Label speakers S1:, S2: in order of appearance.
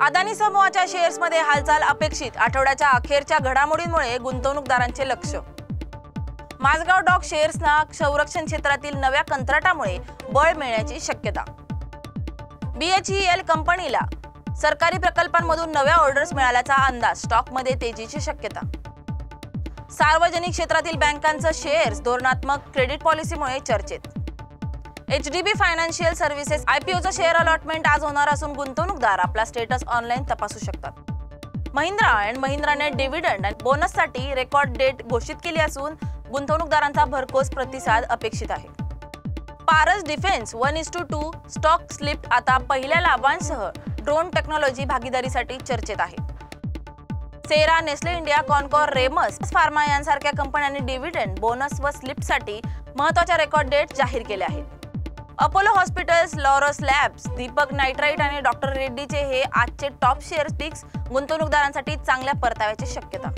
S1: अदानी समूहाच्या शेअर्समध्ये हालचाल अपेक्षित। आठवड्याच्या अखेरच्या घडामोडींमुळे गुंतवणूकदारांचे लक्ष। माझगाव डॉक शेअर्सना संरक्षण क्षेत्रातील नव्या कंत्राटामुळे बळ मिळण्याची शक्यता। BHEL कंपनीला सरकारी प्रकल्पांमधून नव्या ऑर्डर्स मिळाल्याचा अंदाज। स्टॉकमध्ये तेजीची शक्यता। सार्वजनिक क्षेत्रातील बँकांचे शेअर्स धोरणात्मक क्रेडिट पॉलिसीमुळे चर्चेत। HDB फायनान्शियल सर्व्हिसेस IPOचा शेअर अलॉटमेंट आज होणार असून गुंतवणूकदार आपला स्टेटस ऑनलाईन तपासू शकतात। महिंद्रा अँड महिंद्राने डिव्हिडंड आणि बोनससाठी रेकॉर्ड डेट घोषित केली असून गुंतवणूकदारांचा भरघोस प्रतिसाद अपेक्षित आहे। पारस डिफेन्स 1:2 स्टॉक स्लिप्ट आता पहिल्या लाभांसह ड्रोन टेक्नॉलॉजी भागीदारीसाठी चर्चेत आहे। Cera, Nestle India, Concor, Remus pharma यांसारख्या कंपन्यांनी डिव्हिडंड, बोनस व स्लिप्टसाठी महत्त्वाच्या रेकॉर्ड डेट जाहीर केल्या आहेत। Apollo hospitals, Laurus labs, Deepak nitrite आणि डॉक्टर रेड्डीचे हे आजचे टॉप शेअर पिक्स गुंतवणूकदारांसाठी चांगल्या परताव्याची शक्यता।